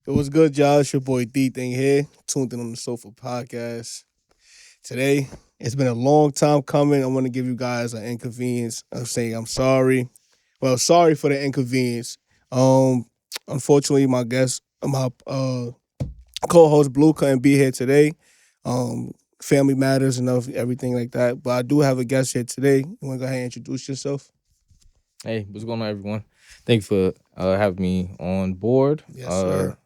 It was good, y'all. It's your boy D Thing here, tuned in on the Sofa Podcast. Today, it's been a long time coming. I want to give you guys an inconvenience. I'm saying I'm sorry. Well, sorry for the inconvenience. Um, Unfortunately, my co-host Blue couldn't be here today. Um, Family matters and everything like that. But I do have a guest here today. You want to go ahead and introduce yourself? Hey, what's going on, everyone? Thank you for having me on board. Yes, sir.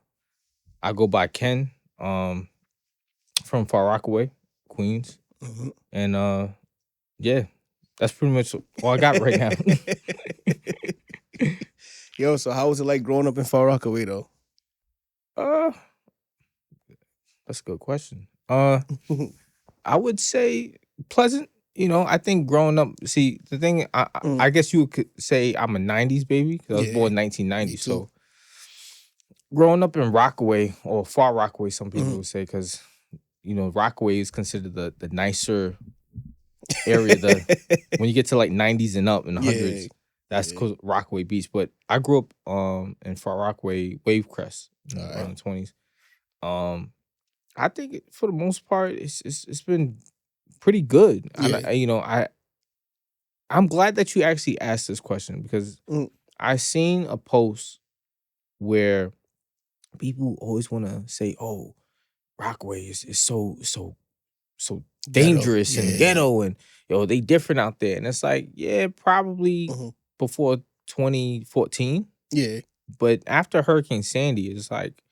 I go by Ken, from Far Rockaway, Queens, Mhm. and yeah, that's pretty much all I got right now. Yo, so how was it like growing up in Far Rockaway though? uh, that's a good question. I would say pleasant. I think growing up, see, the thing, I guess you could say I'm a 90s baby because I was born in 1990. me too. So growing up in Rockaway, or Far Rockaway, some people Mhm. would say, because, Rockaway is considered the nicer area. When you get to like 90s and up in the hundreds, that's yeah. called Rockaway Beach. But I grew up in Far Rockaway, Wavecrest, Alright. around the 20s. I think for the most part, it's been pretty good. Yeah. I'm glad that you actually asked this question because Mm. I seen a post where people always want to say, "Oh, Rockaway is so dangerous and Yeah. ghetto, and they different out there." And it's like, yeah, probably Mhm. before 2014, Yeah, but after Hurricane Sandy, it's like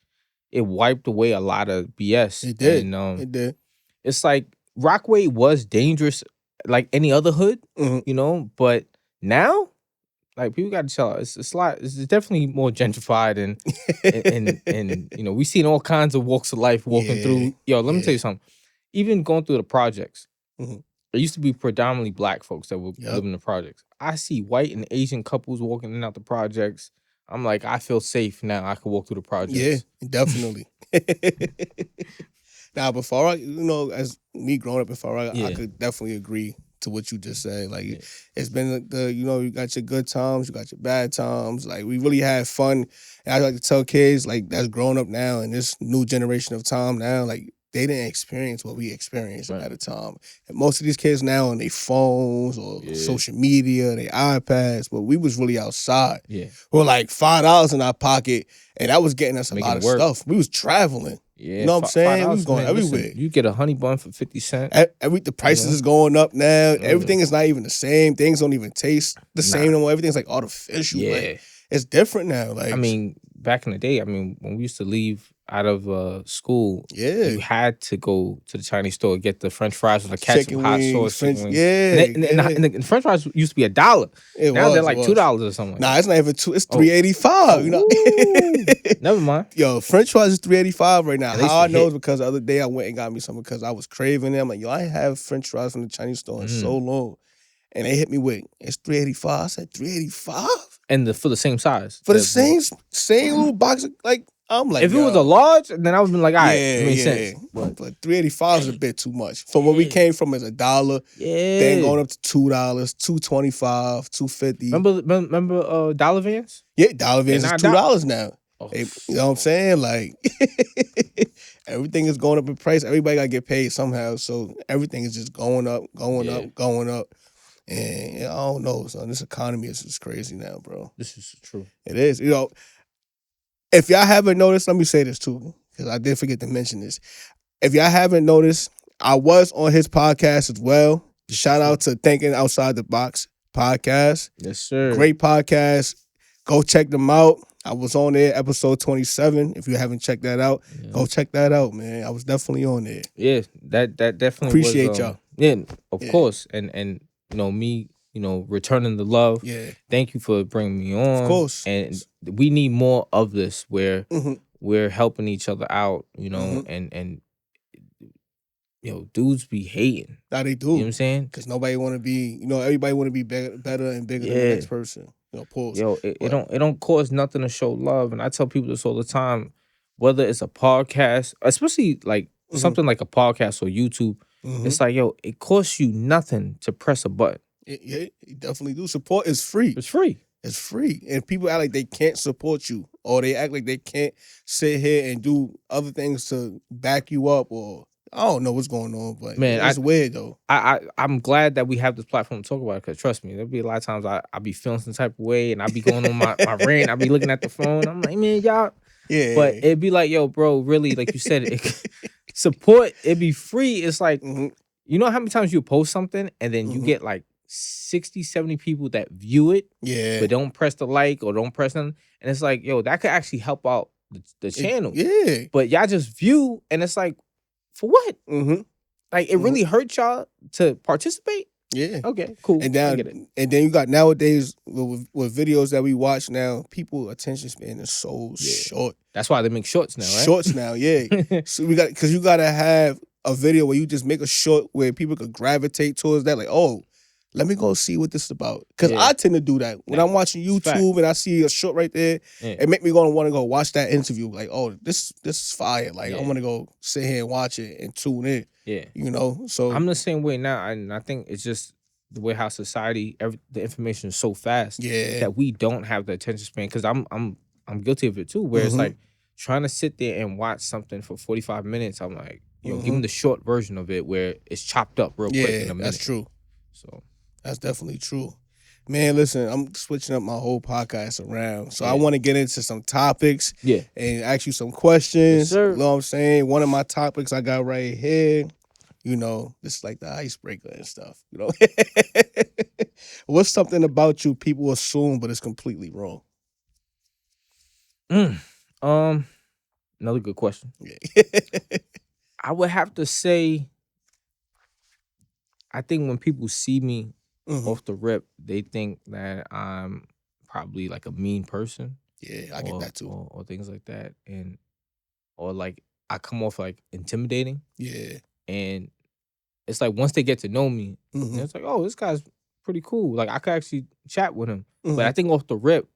it wiped away a lot of BS. it did. And It did. it's like Rockaway was dangerous like any other hood, Mhm. but now, like, people got to tell it's a lot. It's definitely more gentrified, and we've seen all kinds of walks of life walking Yeah, through. Yo, let me tell yeah. you something. Even going through the projects, Mhm. there used to be predominantly black folks that would Yep. live in the projects. I see white and Asian couples walking in and out the projects. I'm like, I feel safe now. I can walk through the Yeah, projects. definitely. Now, but Far Rock, as me growing up in Far Rock, I Yeah. could definitely agree to what you just said. Like, Yeah. it's been you got your good times, you got your bad times. Like, we really had fun. And I like to tell kids, like, that's growing up now and this new generation of time now, like, they didn't experience what we experienced Right. at a time. And most of these kids now on their phones or Yeah. social media, their iPads, but we was really outside. Yeah. With like $5 in our pocket, and that was getting us a Making lot it of work. stuff. We was traveling. Yeah. You know what I'm saying? We was $5, going man, everywhere. listen, you get a honey bun for 50 cents. The prices is going up now. Yeah. Everything is not even the same. Things don't even taste the same Nah. no more. Everything's like artificial. Yeah. Like, it's different now. Like, I mean, back in the day, when we used to leave out of school, yeah. you had to go to the Chinese store, get the French fries with the ketchup, Chicken hot wings, sauce, chicken French, wings. yeah. And the French fries used to be $1. It Now was, they're it like was. $2 or something. Nah, it's not even $2. It's Oh. $3.85. You know. Ooh. Never mind. Yo, French fries is $3.85 right now. And they How I used to know hit. is because the other day I went and got me some because I was craving them. Like, yo, I ain't have French fries from the Chinese store in so long. And they hit me with, it's $3.85. I said, $3.85? And for the same size. For the same little box of, like, I'm like, if it was a large, then I would have been like, all right, it makes yeah. sense. But $3.85 is a bit too much. From where we came from is $1, Yeah. then going up to $2, $2.25, $2.50. Remember Dollar Vans? Yeah, Dollar Vans is not $2 now. Oh. You know what I'm saying? Like, everything is going up in price. Everybody got to get paid somehow. So everything is just going up, going up. And I don't know, son. This economy is just crazy now, bro. This is true. It is. If y'all haven't noticed, let me say this too, because I did forget to mention this. If y'all haven't noticed, I was on his podcast as well. Shout out to Thinking Outside the Box podcast. Yes, sir. Great podcast. Go check them out. I was on there, episode 27. If you haven't checked that out, go check that out, man. I was definitely on there. Yeah, that definitely Appreciate was, y'all. Yeah, of course. And me, returning the love. Yeah. Thank you for bringing me on. Of course. And we need more of this where Mhm. we're helping each other out, and dudes be hating. Now they do. You know what I'm saying? Because nobody want to be, everybody want to be better and bigger than the next person. Pause. Yo, it don't cost nothing to show love. And I tell people this all the time, whether it's a podcast, especially like something like a podcast or YouTube, it's like, yo, it costs you nothing to press a button. Yeah, you definitely do. Support is free. It's free. It's free. And people act like they can't support you, or they act like they can't sit here and do other things to back you up, or I don't know what's going on, but Man, it's weird though. I'm glad that we have this platform to talk about it, because trust me, there'll be a lot of times I be feeling some type of way and I be going on my rant. I be looking at the phone. I'm like, man, y'all. Yeah. But it'd be like, yo, bro, really, like you said, support, it'd be free. It's like, you know how many times you post something and then you get like 60, 70 people that view it, but don't press the like or don't press nothing. And it's like, yo, that could actually help out the channel. Yeah. But y'all just view, and it's like, for what? Like, it really hurt y'all to participate? Yeah. Okay, cool. And now, I get it. and then you got nowadays with videos that we watch now, people attention span is so short. That's why they make shorts now, right? Shorts now, yeah. So because you gotta have a video where you just make a short where people could gravitate towards that, like, oh, let me go see what this is about. Because I tend to do that when I'm watching YouTube and I see a short right there. It make me want to go watch that interview. Like, oh, this is fire. Like, I want to go sit here and watch it and tune in. Yeah, you know. So I'm the same way now, and I think it's just the way how society, the information is so fast that we don't have the attention span. Because I'm guilty of it too, where it's like trying to sit there and watch something for 45 minutes. I'm like, yo, give me the short version of it where it's chopped up real quick in a minute. That's true. So that's definitely true. Man, listen, I'm switching up my whole podcast around. So I want to get into some topics and ask you some questions. You know what I'm saying? One of my topics I got right here, you know, this is like the icebreaker and stuff, you know? What's something about you people assume, but it's completely wrong? Another good question. I would have to say, I think when people see me off the rip, they think that I'm probably like a mean person. Yeah, I get that too. Or things like that. Or like I come off like intimidating. Yeah. And it's like once they get to know me, it's like, oh, this guy's pretty cool. Like I could actually chat with him. But I think off the rip,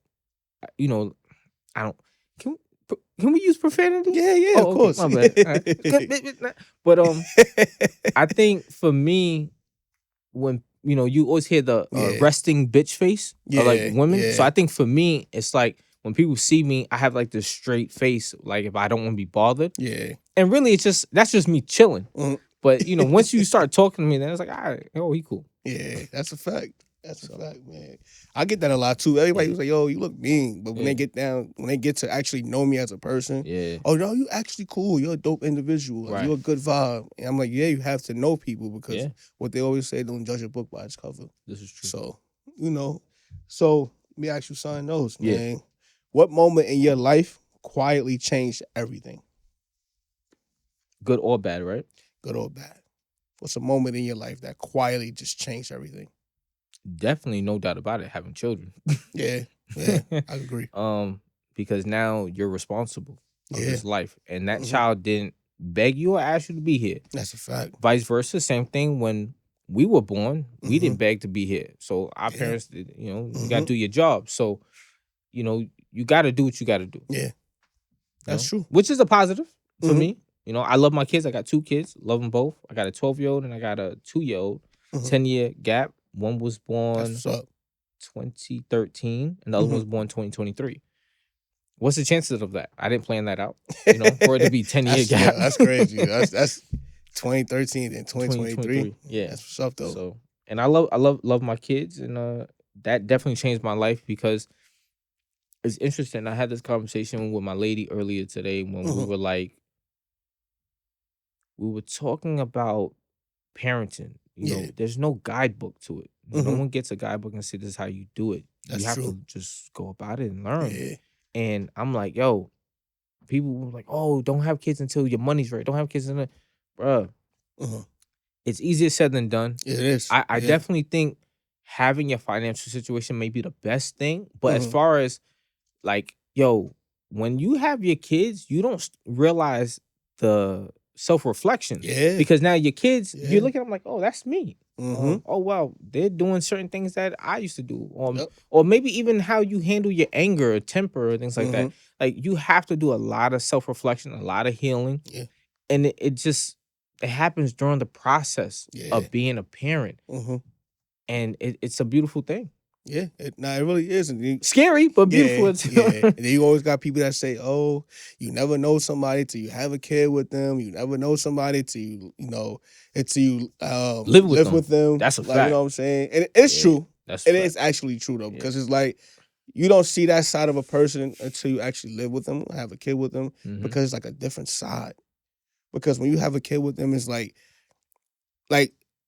you know, I don't. Can we use profanity? Yeah, of course. My bad. But I think for me, when you know, you always hear the resting bitch face of like women. So I think for me, it's like when people see me, I have like this straight face, like if I don't want to be bothered. Yeah. And really, that's just me chilling. But you know, once you start talking to me, then it's like, all right, oh, he cool. Yeah, that's a fact. That's a fact, man. I get that a lot too. Everybody was like, yo, you look mean. But when they get to actually know me as a person, oh, no, you actually cool. You're a dope individual. Like, you're a good vibe. And I'm like, yeah, you have to know people because what they always say, don't judge a book by its cover. This is true. So, you know, let me ask you something else, man. What moment in your life quietly changed everything? Good or bad, right? Good or bad. What's a moment in your life that quietly just changed everything? Definitely, no doubt about it, having children. Yeah, I agree. Because now you're responsible of this life. And that child didn't beg you or ask you to be here. That's a fact. Vice versa, same thing when we were born, we didn't beg to be here. So our parents did, you know, you gotta do your job. So, you know, you gotta do what you gotta do. Yeah. That's true. Which is a positive for me. You know, I love my kids. I got 2 kids, love them both. I got a 12-year-old and I got a 2-year-old, 10-year gap. One was born 2013 and the other one was born 2023. What's the chances of that? I didn't plan that out. You know, for it to be 10-year gap. Yeah, that's crazy. That's 2013 and 2023. Yeah. That's what's up though. So, and I love my kids, and that definitely changed my life because it's interesting. I had this conversation with my lady earlier today when we were talking about parenting. You know, there's no guidebook to it. No one gets a guidebook and say this is how you do it. That's you have true. to just go about it and learn. Yeah. And I'm like, yo, people were like, oh, don't have kids until your money's right. Don't have kids until, bruh. It's easier said than done. It is. I definitely think having your financial situation may be the best thing. But as far as like, yo, when you have your kids, you don't realize the self-reflection. Yeah. Because now your kids, you look at them like, oh, that's me. Oh, wow, they're doing certain things that I used to do. Or maybe even how you handle your anger or temper or things like that. Like, you have to do a lot of self-reflection, a lot of healing. Yeah. And it happens during the process of being a parent. And it's a beautiful thing. Yeah, it really is. And Scary, but beautiful. yeah. And then you always got people that say, "Oh, you never know somebody till you have a kid with them. You never know somebody till until you Live with them." That's a Like, you know fact. what I'm saying? And it's Yeah, true. that's It a fact. is actually true though, Yeah. because it's like you don't see that side of a person until you actually live with them, have a kid with them, Mhm. because it's like a different side. Because when you have a kid with them, it's like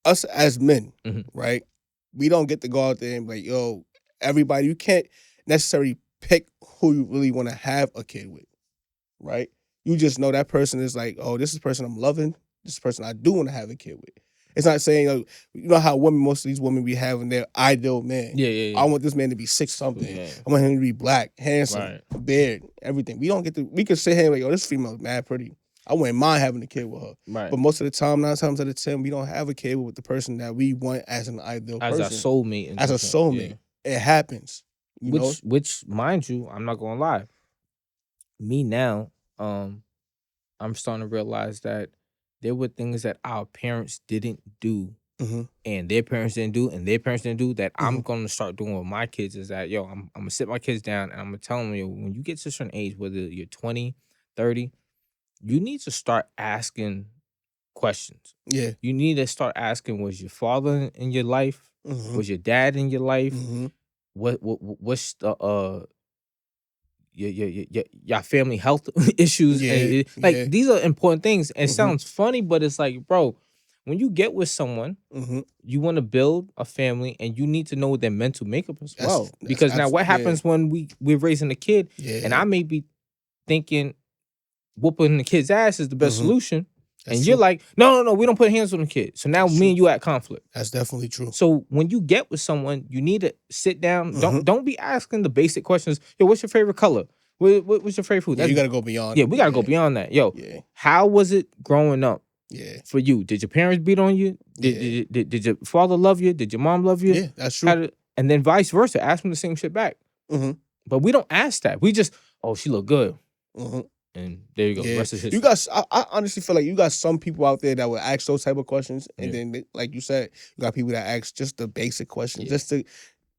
us as men, Mhm. right? We don't get to go out there and be like, yo, everybody, you can't necessarily pick who you really want to have a kid with, right? You just know that person is like, oh, this is the person I'm loving. This is the person I do want to have a kid with. It's not saying, you know how most of these women be having their ideal man. Yeah. I want this man to be 6-something. Yeah. I want him to be black, handsome, Right. beard, everything. We can sit here and like, oh, this female is mad pretty. I wouldn't mind having a kid with her. Right. But most of the time, 9 times out of 10, we don't have a kid with the person that we want as an ideal As person. a soulmate. As a soulmate. It happens. You know? Which, mind you, I'm not gonna lie. Me now, I'm starting to realize that there were things that our parents didn't do, and their parents didn't do, and their parents didn't do, that I'm gonna start doing with my kids. Is that, yo, I'm gonna sit my kids down and I'm gonna tell them, yo, when you get to a certain age, whether you're 20, 30, you need to start asking questions. Yeah. You need to start asking, was your father in your life? Was your dad in your life? What's the your family health issues? Yeah, And these are important things. And it sounds funny, but it's like, bro, when you get with someone, you want to build a family, and you need to know their mental makeup as well. Because now what happens when we're raising a kid, and I may be thinking whooping the kid's ass is the best solution. That's and true. You're like, no, we don't put hands on the kid. So now me and you at conflict. That's definitely true. So when you get with someone, you need to sit down. Don't be asking the basic questions. Yo, what's your favorite color? What's your favorite food? Yeah, you gotta go beyond. Yeah, we gotta go beyond that. Yo, how was it growing up? Yeah. For you, did your parents beat on you? Did your father love you? Did your mom love you? Yeah, that's true. And then vice versa. Ask them the same shit back. But we don't ask that. We just, oh, she look good. And there you go. Yeah. Rest is history. You got. I honestly feel like you got some people out there that will ask those type of questions, and then, like you said, you got people that ask just the basic questions, just to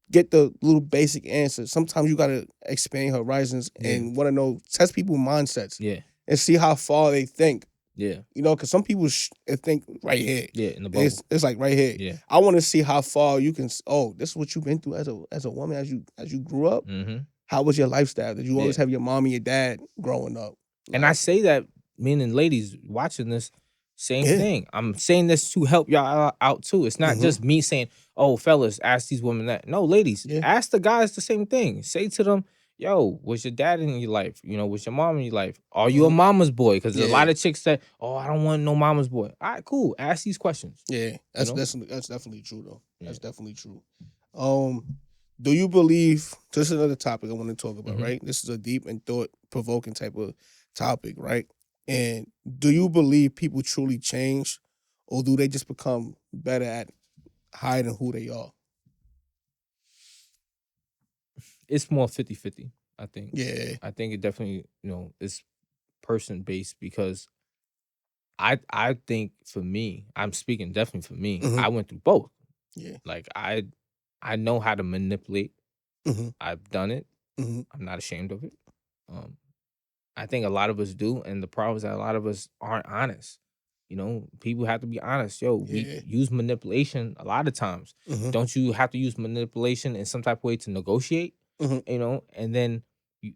get the little basic answers. Sometimes you gotta expand horizons and want to know, test people's mindsets, and see how far they think. Yeah, you know, because some people think right here. Yeah, in the bubble. It's like right here. Yeah, I want to see how far you can. Oh, this is what you've been through as a woman as you grew up. How was your lifestyle? Did you always have your mom and your dad growing up? And I say that, men and ladies watching this, same thing. I'm saying this to help y'all out too. It's not just me saying, oh, fellas, ask these women that. No, ladies, ask the guys the same thing. Say to them, yo, was your dad in your life? You know, was your mom in your life? Are you a mama's boy? Because there's a lot of chicks that, oh, I don't want no mama's boy. All right, cool. Ask these questions. Yeah, that's definitely true though. That's definitely true. Do you believe? This is another topic I want to talk about. Right, this is a deep and thought-provoking type of topic, right? And do you believe people truly change, or do they just become better at hiding who they are? It's more 50-50, I think. Yeah. I think it definitely, is person-based, because I think for me, I'm speaking definitely for me, I went through both. Yeah. Like, I know how to manipulate. I've done it. I'm not ashamed of it. I think a lot of us do, and the problem is that a lot of us aren't honest. You know, people have to be honest. Yo, we use manipulation a lot of times. Don't you have to use manipulation in some type of way to negotiate? You know, and then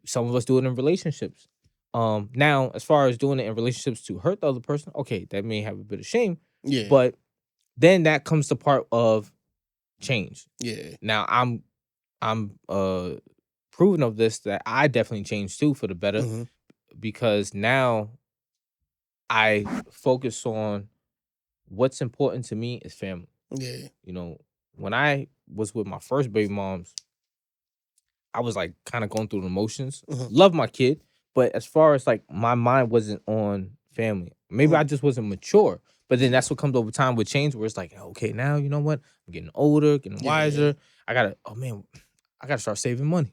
some of us do it in relationships. Now, as far as doing it in relationships to hurt the other person, okay, that may have a bit of shame. Yeah. But then that comes the part of change. Yeah. Now I'm proving of this that I definitely changed too for the better, because now I focus on what's important to me is family. Yeah. You know, when I was with my first baby moms, I was like kind of going through the emotions. Love my kid, but as far as like my mind wasn't on family. Maybe I just wasn't mature. But then that's what comes over time with change, where it's like, okay, now you know what? I'm getting older, getting wiser. I gotta start saving money.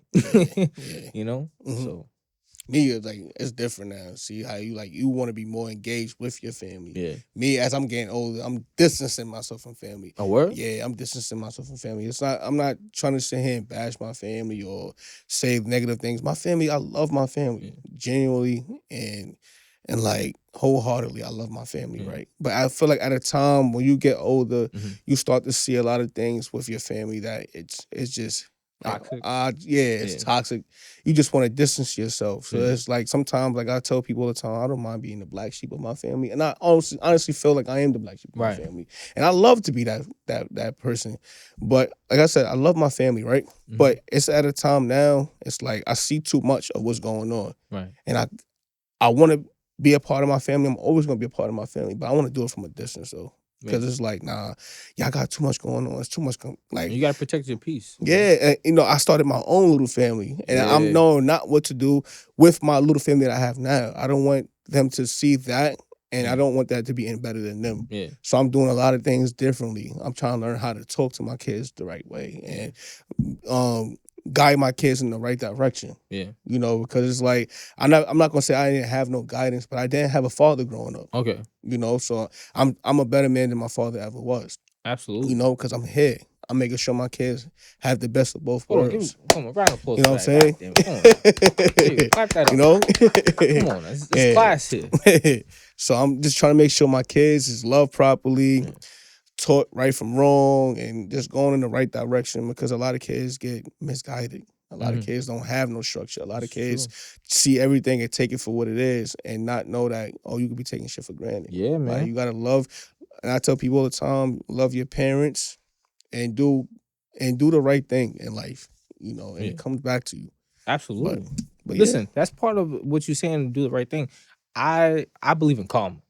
You know? So Me, it's like it's different now. See how you want to be more engaged with your family. Yeah. Me, as I'm getting older, I'm distancing myself from family. A word? Yeah, I'm distancing myself from family. I'm not trying to sit here and bash my family or say negative things. My family, I love my family genuinely and like wholeheartedly. I love my family, right? But I feel like at a time when you get older, you start to see a lot of things with your family that it's just toxic. It's toxic. You just want to distance yourself. So it's like sometimes, like I tell people all the time, I don't mind being the black sheep of my family, and I honestly feel like I am the black sheep of my family, and I love to be that person. But like I said, I love my family, right? But it's at a time now. It's like I see too much of what's going on, right? And I want to be a part of my family. I'm always gonna be a part of my family, but I want to do it from a distance, though. Because it's like, nah, y'all got too much going on. It's too much, like... You got to protect your peace. Yeah, and, I started my own little family. And I'm knowing not what to do with my little family that I have now. I don't want them to see that, and I don't want that to be any better than them. Yeah. So I'm doing a lot of things differently. I'm trying to learn how to talk to my kids the right way and guide my kids in the right direction. Yeah. Because it's like, I'm not gonna say I didn't have no guidance, but I didn't have a father growing up. Okay. So I'm a better man than my father ever was. Absolutely. Because I'm here. I'm making sure my kids have the best of both worlds. Come on, round of applause. You know what I'm saying? Come on. Hey, clap that up. Come on, it's class here. So I'm just trying to make sure my kids is loved properly, taught right from wrong, and just going in the right direction, because a lot of kids get misguided. A lot of kids don't have no structure. A lot of kids see everything and take it for what it is and not know that, you could be taking shit for granted. Yeah, man. Like, you got to love, and I tell people all the time, love your parents and do the right thing in life, and it comes back to you. Absolutely. But listen, that's part of what you're saying, to do the right thing. I believe in karma.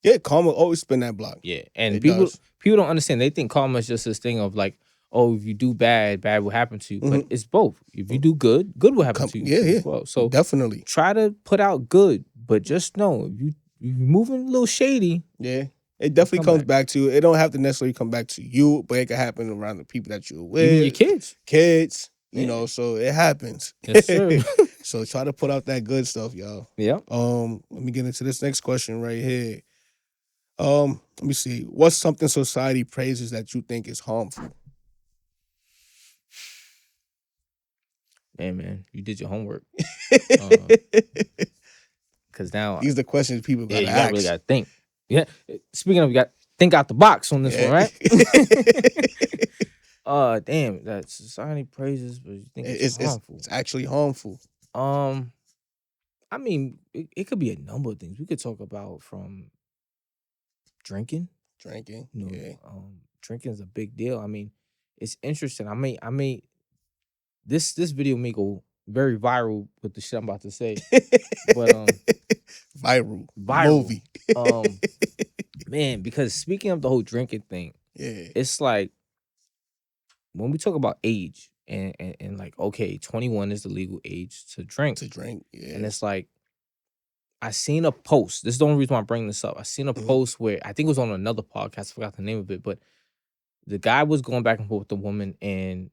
Yeah, karma always spin that block. Yeah, and people don't understand. They think karma is just this thing of like, if you do bad will happen to you. But it's both. If you do good will happen to you as well. So definitely try to put out good, but just know if you're moving a little shady. Yeah. It definitely comes back to you. It don't have to necessarily come back to you, but it can happen around the people that you're with. Even your kids. So it happens. Yes, sir. So try to put out that good stuff, y'all. Yeah. Let me get into this next question right here. Let me see. What's something society praises that you think is harmful? Hey, man, you did your homework. Because now... These are the questions people got to ask. You really got to think. Yeah. Speaking of, you got to think out the box on this one, right? Damn, that society praises, but you think it's harmful. It's actually harmful. I mean, it could be a number of things. We could talk about from drinking. Drinking, drinking is a big deal. I mean, it's interesting. I may this video may go very viral with the shit I'm about to say. But viral movie. Man, because speaking of the whole drinking thing, it's like when we talk about age and like, okay, 21 is the legal age to drink. And it's like, I seen a post. This is the only reason why I'm bringing this up. I seen a post where I think it was on another podcast. I forgot the name of it, but the guy was going back and forth with the woman, and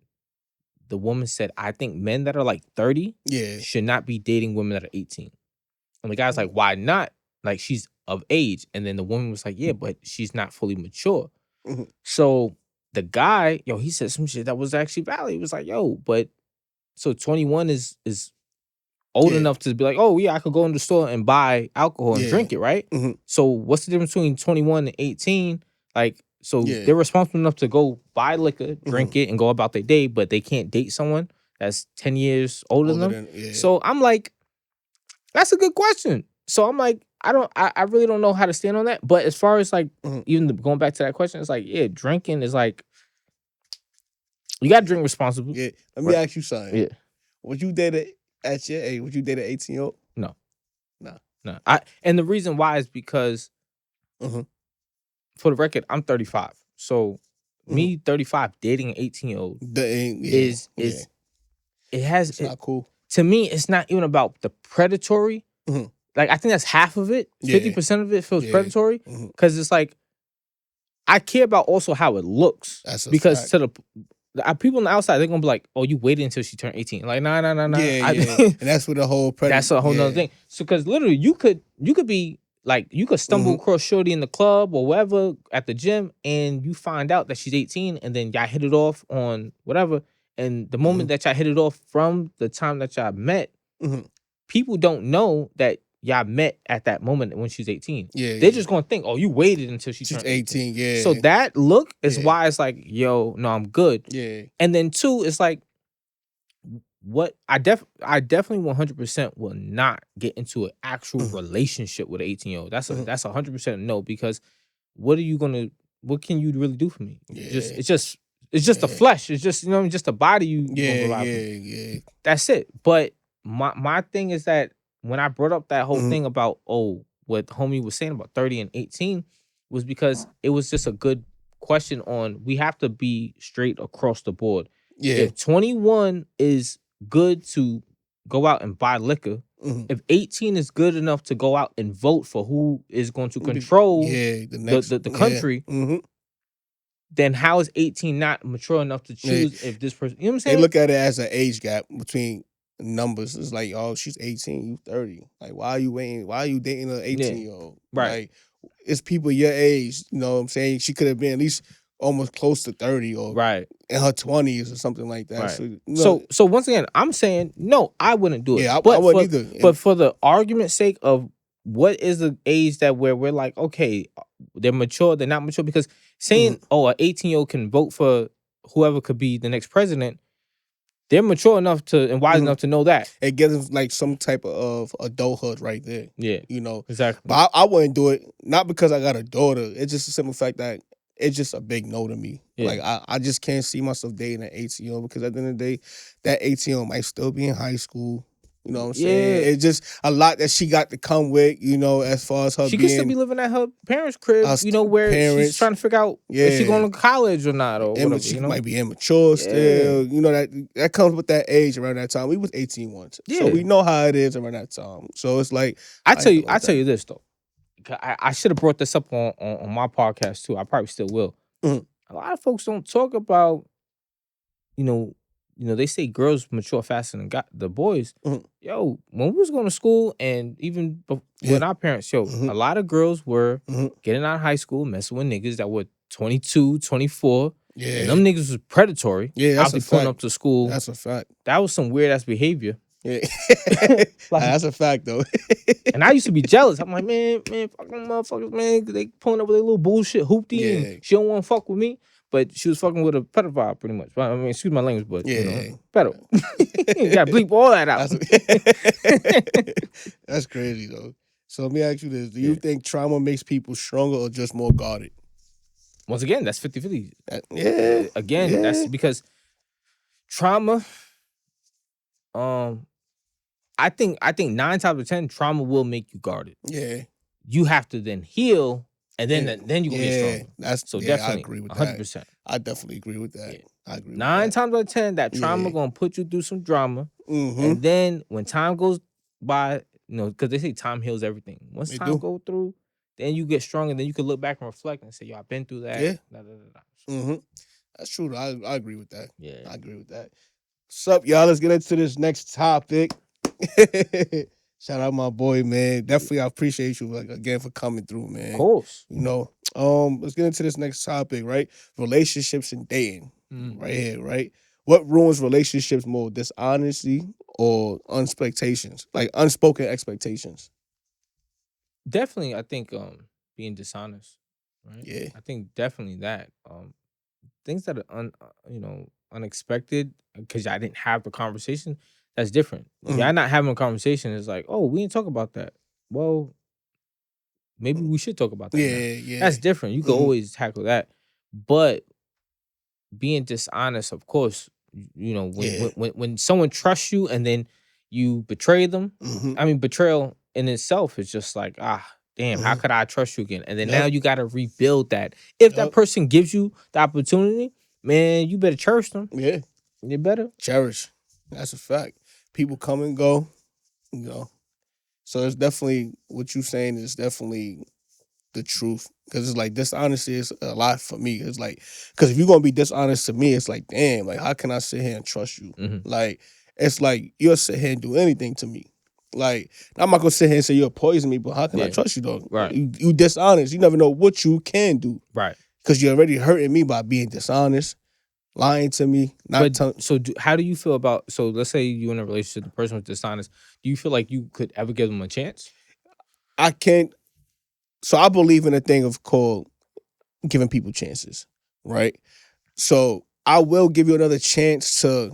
the woman said, I think men that are like 30 should not be dating women that are 18. And the guy's like, why not? Like, she's of age. And then the woman was like, yeah, but she's not fully mature. So the guy, he said some shit that was actually valid. He was like, but so 21 is old enough to be like, I could go in the store and buy alcohol and drink it, right? So what's the difference between 21 and 18? Like, so they're responsible enough to go buy liquor, drink it, and go about their day, but they can't date someone that's 10 years older than them. So I'm like, that's a good question. So I'm like, I really don't know how to stand on that. But as far as like, even going back to that question, it's like, drinking is like, you got to drink responsibly. Yeah. Let me ask you something. Yeah. Would you date at your age, would you date an 18-year-old? No. No. And the reason why is because, for the record, I'm 35. So me, 35, dating an 18-year-old is it has... It's not cool. To me, it's not even about the predatory. Like, I think that's half of it. 50% of it feels predatory. Because it's like, I care about also how it looks. That's a because fact. to the people on the outside, they're gonna be like, "Oh, you waited until she turned 18." Like, nah. Yeah, yeah. And that's what the whole That's a whole nother thing. So, because literally, you could be like, you could stumble across shorty in the club or wherever at the gym, and you find out that she's 18, and then y'all hit it off on whatever. And the moment that y'all hit it off from the time that y'all met, people don't know that y'all met at that moment when she's 18. Yeah, they're just gonna think, "Oh, you waited until she's turned 18." Yeah. So that look is why it's like, "Yo, no, I'm good." Yeah. And then two, it's like, what I definitely 100% will not get into an actual relationship with an 18-year-old. That's a 100% no, because what can you really do for me? It's just the flesh. It's just, just the body you gonna provide for me. Yeah. That's it. But my thing is that when I brought up that whole thing about what homie was saying about 30 and 18 was because it was just a good question on, we have to be straight across the board. Yeah. If 21 is good to go out and buy liquor, if 18 is good enough to go out and vote for who is going to control the country, then how is 18 not mature enough to choose if this person, you know what I'm saying? They look at it as an age gap between numbers. It's like, oh, she's 18, you 30. Like, why are you waiting? Why are you dating an 18-year-old? Right. Like, it's people your age, you know what I'm saying? She could have been at least almost close to 30 or in her 20s or something like that. Right. So once again, I'm saying, no, I wouldn't do it. Yeah, I wouldn't either. But for the argument's sake of what is the age that where we're like, okay, they're mature, they're not mature, because saying, oh, an 18-year-old can vote for whoever could be the next president, they're mature enough to and wise enough to know that. It gives them like some type of adulthood right there. Yeah. Exactly. But I wouldn't do it, not because I got a daughter. It's just a simple fact that it's just a big no to me. Yeah. Like, I just can't see myself dating an 18-year-old, because at the end of the day, that 18-year-old might still be in high school. You know what I'm saying? It's just a lot that she got to come with, as far as her she could still be living at her parents' crib, where she's trying to figure out if she's going to college or not, or whatever. She might be immature still. That comes with that age around that time. We was 18 once. Yeah. So we know how it is around that time. So it's like, I tell you this, though. I should have brought this up on my podcast, too. I probably still will. A lot of folks don't talk about, they say girls mature faster than the boys. Yo, when we was going to school, and even when our parents, a lot of girls were getting out of high school, messing with niggas that were 22, 24. Yeah. And them niggas was predatory. Yeah, that's a fact. Pulling up to school. That's a fact. That was some weird ass behavior. Yeah. That's a fact, though. And I used to be jealous. I'm like, man, fuck them motherfuckers, man. They pulling up with their little bullshit hoopty, and she don't want to fuck with me. But she was fucking with a pedophile, pretty much. I mean, excuse my language, but pedo. You gotta bleep all that out. That's crazy, though. So let me ask you this: do you think trauma makes people stronger or just more guarded? Once again, that's 50-50. That's because trauma. I think 9 times out of 10, trauma will make you guarded. Yeah. You have to then heal. And then you gonna get stronger. Definitely, I agree with 100%. That. I definitely agree with that. I agree. 9 times out of 10, that trauma gonna put you through some drama, and then when time goes by, because they say time heals everything. Once time go through, then you get stronger. Then you can look back and reflect and say, "Yo, I've been through that." Yeah. That's true. I agree with that. Yeah, I agree with that. What's up, y'all? Let's get into this next topic. Shout out my boy, man. Definitely, I appreciate you again for coming through, man. Of course. Let's get into this next topic, right? Relationships and dating, right here, right? What ruins relationships more, dishonesty or expectations, like unspoken expectations? Definitely, I think being dishonest, right? Yeah. I think definitely that. Things that are unexpected because I didn't have the conversation. That's different. If y'all not having a conversation, it's like, oh, we didn't talk about that. Well, maybe we should talk about that. Yeah. That's different. You can always tackle that. But being dishonest, of course, when someone trusts you and then you betray them, I mean, betrayal in itself is just like, damn, how could I trust you again? And then now you got to rebuild that. If that person gives you the opportunity, man, you better cherish them. Yeah. You better. Cherish. That's a fact. People come and go, So it's definitely, what you're saying is definitely the truth. Because it's like dishonesty is a lot for me. It's like, because if you're gonna be dishonest to me, it's like, damn, like how can I sit here and trust you? Mhm. Like, it's like you'll sit here and do anything to me. Like, I'm not gonna sit here and say you'll poison me, but how can I Yeah. trust you though? Right. You dishonest. You never know what you can do. Right. Because you're already hurting me by being dishonest, lying to me, not But telling. so how do you feel about, so let's say you're in a relationship, the person was dishonest. Do you feel like you could ever give them a chance? I can't. So I believe in a thing of called giving people chances, right? So I will give you another chance to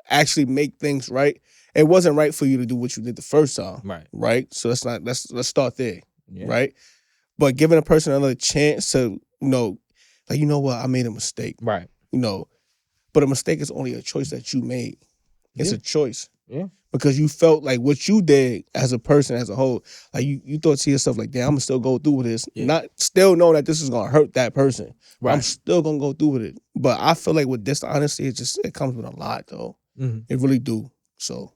actually make things right. It wasn't right for you to do what you did the first time, Right. right? So let's start there, Yeah. right? But giving a person another chance to, like, you know what, I made a mistake, Right. but a mistake is only a choice that you made. It's Yeah. a choice. Yeah. Because you felt like what you did as a person, as a whole, like you thought to yourself, like, damn, I'm gonna still go through with this. Yeah. Not still knowing that this is gonna hurt that person. Right. I'm still gonna go through with it. But I feel like with dishonesty, it comes with a lot though. Mhm. It really do. So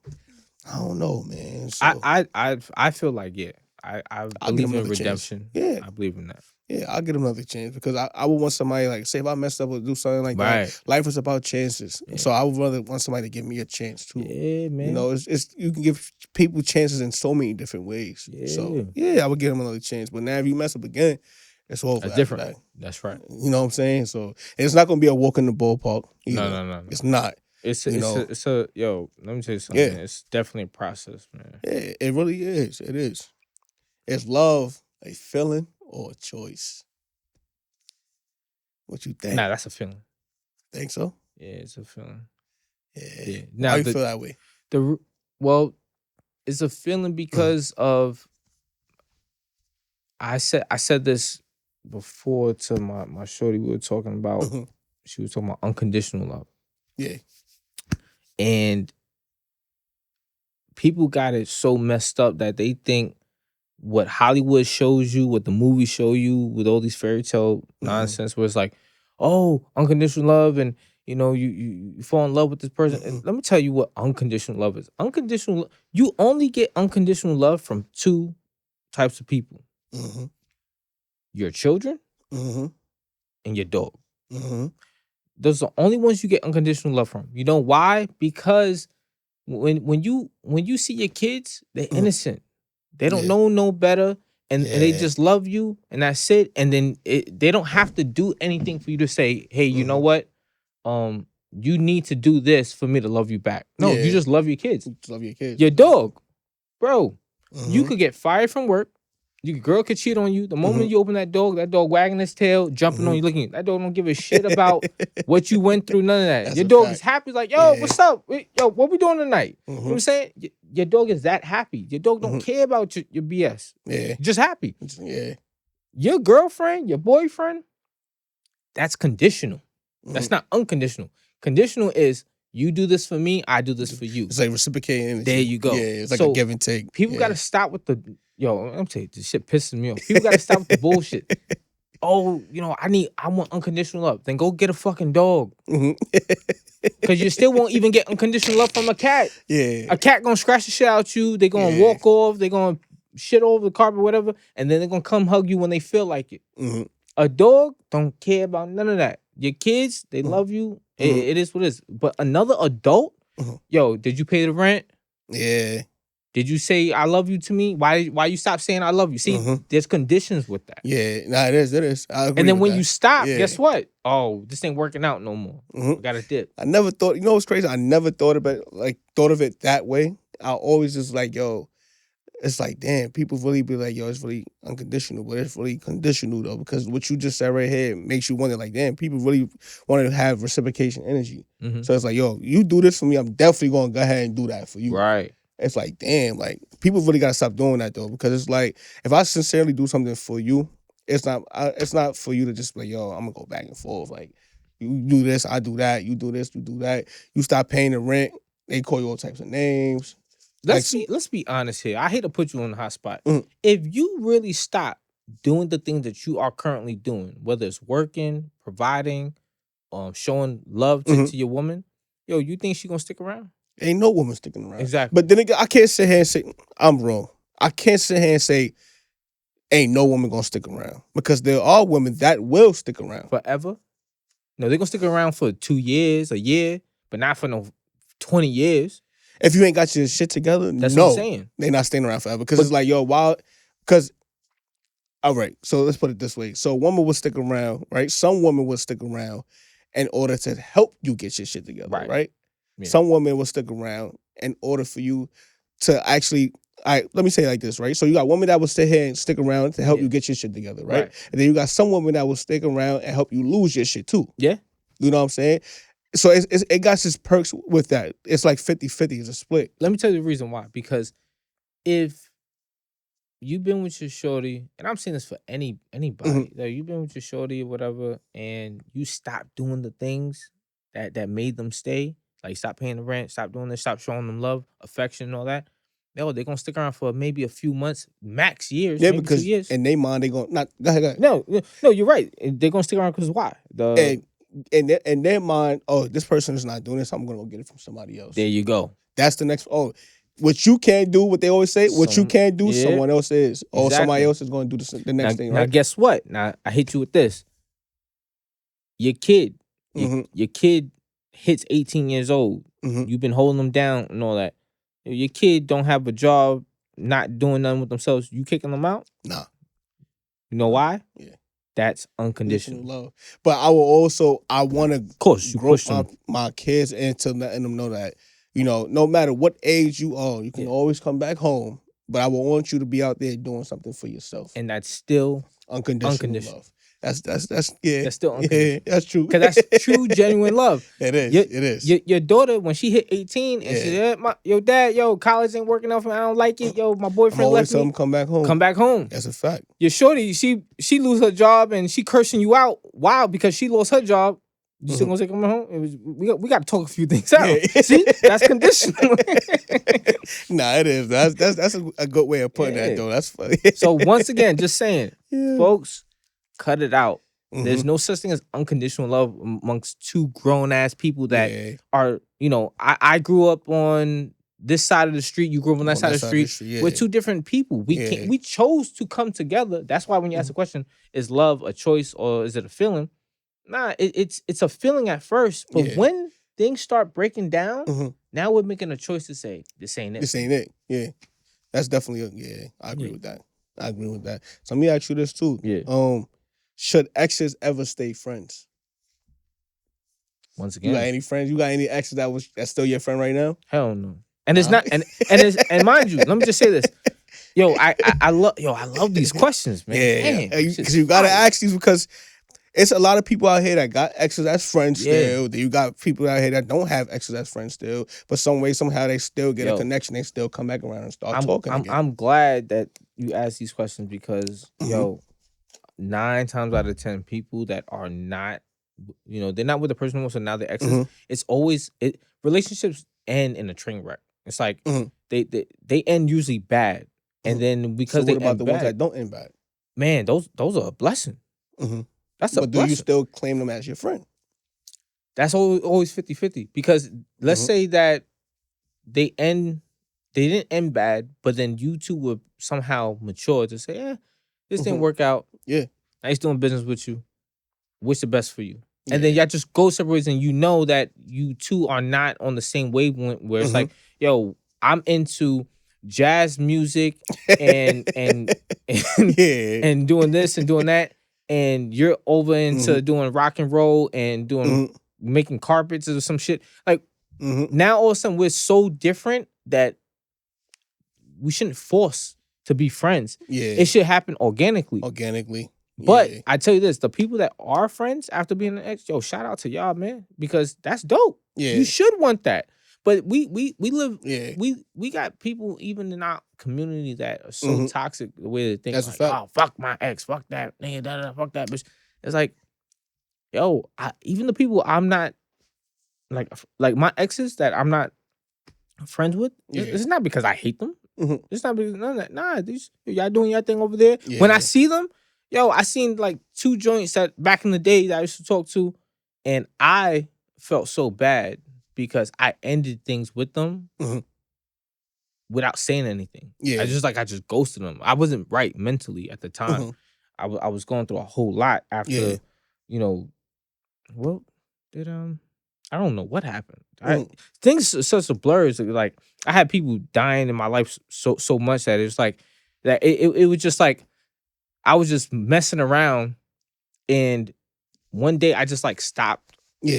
I don't know, man. So I feel like, yeah, I I'll give believe him in another chance. redemption. Yeah. I believe in that. Yeah, I'll give him another chance because I would want somebody, like, say if I messed up or do something like that. Right. Life is about chances. Yeah. So I would rather want somebody to give me a chance too. Yeah, man. It's you can give people chances in so many different ways. Yeah. So yeah, I would give him another chance. But now if you mess up again, it's over. That's after different. that. That's right. You know what I'm saying? So it's not gonna be a walk in the ballpark either. No. It's not. It's You know. it's a yo. Let me tell you something. Yeah. It's definitely a process, man. Yeah, it really is. It is. Is love a feeling or a choice? What you think? Nah, that's a feeling. Think so? Yeah, it's a feeling. Yeah. Yeah. Why Now you feel that way? well, it's a feeling because of, I said this before to my shorty. We were talking about. Mhm. She was talking about unconditional love, Yeah. and people got it so messed up that they think what Hollywood shows you, what the movies show you, with all these fairy tale nonsense, where it's like, oh, unconditional love, and you fall in love with this person. And let me tell you what unconditional love is. You only get unconditional love from two types of people: Mm-hmm. your children Mm-hmm. and your dog. Mm-hmm. Those are the only ones you get unconditional love from. You know why? Because when you see your kids, they're innocent. They don't Yeah. know no better, and they Yeah. just love you, and that's it. And then they don't have to do anything for you to say, hey, you know what? You need to do this for me to love you back. No, Yeah. you just love your kids. Love your kids. Your dog, bro. You Mhm. could get fired from work. Your girl could cheat on you. The moment Mhm. you open that dog wagging his tail, jumping on you, looking. That dog don't give a shit about what you went through. None of that. That's Your a dog fact. is happy. Like, yo, Yeah. what's up? Yo, what we doing tonight? You know what I'm Mhm. saying? Your dog is that happy. Your dog don't care about your BS. Yeah. Just happy. Yeah. Your girlfriend, your boyfriend, that's conditional. That's Mhm. not unconditional. Conditional is you do this for me, I do this for you. It's like reciprocating energy. There you go. Yeah, it's like So, a give and take. People Yeah. gotta stop with the I'm telling you, this shit pisses me off. People gotta stop with the bullshit. Oh, I want unconditional love. Then go get a fucking dog. Mhm. Cause you still won't even get unconditional love from a cat. Yeah. A cat gonna scratch the shit out you. They gonna Yeah. walk off. They gonna shit all over the carpet, whatever, and then they're gonna come hug you when they feel like it. Mhm. A dog don't care about none of that. Your kids, they love you. It is what it is. But another adult, yo, did you pay the rent? Yeah. Did you say I love you to me? Why you stop saying I love you? See, there's conditions with that. Yeah. Nah, it is. It is. I agree And then with when that. you stop, Yeah. guess what? Oh, this ain't working out no more. We got a dip. I never thought. You know what's crazy? I never thought of it that way. I always just like, yo, it's like, damn, people really be like, yo, it's really unconditional, but it's really conditional though, because what you just said right here makes you wonder, like, damn, people really want to have reciprocation energy. So it's like, yo, you do this for me, I'm definitely gonna go ahead and do that for you. Right. It's like, damn, like, people really gotta stop doing that though, because it's like, if I sincerely do something for you, it's not for you to just be like, yo, I'm gonna go back and forth. Like, you do this, I do that. You do this, you do that. You stop paying the rent, they call you all types of names. Let's be honest here. I hate to put you on the hot spot. If you really stop doing the things that you are currently doing, whether it's working, providing, showing love to your woman, yo, you think she gonna stick around? Ain't no woman sticking around. Exactly. But then again, I can't sit here and say I'm wrong. I can't sit here and say ain't no woman gonna stick around, because there are women that will stick around. Forever? No, they're gonna stick around for 2 years, a year, but not for no 20 years. If you ain't got your shit together, That's what I'm no, saying. they're not staying around forever. Because it's like, yo, because, all right, so let's put it this way. So a woman will stick around, right? Some women will stick around in order to help you get your shit together, right? Yeah. Some women will stick around in order for you to actually, let me say it like this, right? So you got women that will sit here and stick around to help you get your shit together, right? And then you got some women that will stick around and help you lose your shit too. Yeah. You know what I'm saying? So it got its perks with that. It's like 50-50. It's a split. Let me tell you the reason why. Because if you've been with your shorty, and I'm saying this for anybody, like you've been with your shorty or whatever, and you stop doing the things that made them stay, like stop paying the rent, stop doing this, stop showing them love, affection, and all that. No, they're gonna stick around for maybe a few months, max years, maybe because 2 years. in their mind they gonna not. Go ahead. No, you're right. They're gonna stick around because why? In their mind, oh, this person is not doing this, I'm gonna go get it from somebody else. There you go. That's the next. Oh, what you can't do, what they always say, what you can't do, someone else is. Or somebody else is going to do the next thing, right? Now, guess what? Now, I hit you with this. Your kid, your kid hits 18 years old. You've been holding them down and all that. Your kid don't have a job, not doing nothing with themselves. You kicking them out? Nah. You know why? Yeah. That's unconditional love. But I want to grow my kids into letting them know that, you know, no matter what age you are, you can always come back home. But I will want you to be out there doing something for yourself. And that's still unconditional love. That's That's still unconditional. Yeah, that's true. Because that's true, genuine love. It is. Your daughter, when she hit 18 and she said, yo, dad, college ain't working out for me. I don't like it. Yo, my boyfriend left me. Come back home. Come back home. That's a fact. Your shorty, she lose her job and she cursing you out. Wow, because she lost her job. You still gonna say come home? We got to talk a few things out. Yeah. See, that's conditional. Nah, it is. That's a good way of putting that, though. That's funny. So once again, just saying, folks, cut it out. There's no such thing as unconditional love amongst two grown ass people that are, you know, I grew up on this side of the street, you grew up on that side of the street. We're two different people. We chose to come together. That's why when you ask the question, is love a choice or is it a feeling? Nah, it's a feeling at first, but when things start breaking down, now we're making a choice to say this ain't it. This ain't it. Yeah, that's definitely I agree with that. I agree with that. So let me ask you this too. Yeah. Should exes ever stay friends? Once again, you got any friends? You got any exes that's still your friend right now? Hell no. And it's not. And mind you, let me just say this. Yo, I love these questions, man. Yeah, because you gotta ask these because it's a lot of people out here that got exes as friends still. You got people out here that don't have exes as friends still. But some way, somehow, they still get a connection. They still come back around and start talking again. I'm glad that you asked these questions because, 9 times out of 10, people that are not, they're not with the person who, so now they're exes. It's always, relationships end in a train wreck. It's like they end usually bad. And then because so what about the ones that don't end bad? Man, those are a blessing. That's a blessing. But do you still claim them as your friend? That's always 50-50. Because let's say that they didn't end bad, but then you two were somehow mature to say, this didn't work out. Yeah. I used doing business with you. What's the best for you? And then y'all just go separate ways and you know that you two are not on the same wavelength where it's like, yo, I'm into jazz music and doing this and doing that. And you're over into doing rock and roll and doing making carpets or some shit. Like now all of a sudden we're so different that we shouldn't force to be friends. Yeah. It should happen organically. But I tell you this, the people that are friends after being an ex, shout out to y'all, man. Because that's dope. Yeah. You should want that. But we live, we got people even in our community that are so toxic the way they think. That's like, a fact. oh, fuck my ex, fuck that, nigga, fuck that bitch. It's like, even the people I'm not, like my exes that I'm not friends with, it's not because I hate them. It's not because none of that. Nah, y'all doing your thing over there. Yeah. When I see them, I seen like 2 joints that back in the day that I used to talk to, and I felt so bad because I ended things with them. without saying anything. Yeah. I just ghosted them. I wasn't right mentally at the time. I was going through a whole lot after, you know, well, did I don't know what happened. Things are such a blur. It's like I had people dying in my life so much that it's like that it was just like I was just messing around, and one day I just like stopped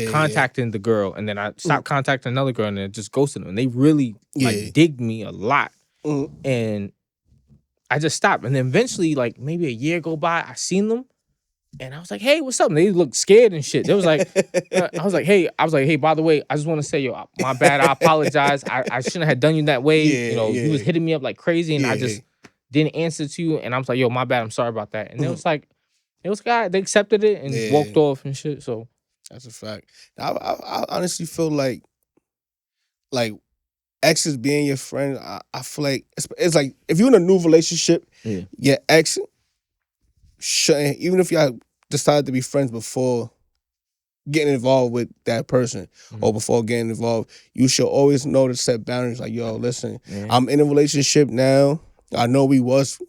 contacting the girl, and then I stopped contacting another girl, and then just ghosted them. And they really like digged me a lot, and I just stopped. And then eventually, like maybe a year go by, I seen them. And I was like, hey, what's up? And they looked scared and shit. They was like, I was like, hey, by the way, I just want to say, yo, my bad. I apologize. I shouldn't have done you that way. You was hitting me up like crazy, and I just didn't answer to you. And I was like, yo, my bad. I'm sorry about that. And it was like, they accepted it and walked off and shit. So that's a fact. I honestly feel like exes being your friend, I feel like it's like if you're in a new relationship, your ex shouldn't, even if y'all decided to be friends before getting involved with that person or before getting involved, you should always know to set boundaries. Like, yo, listen, I'm in a relationship now. I know we once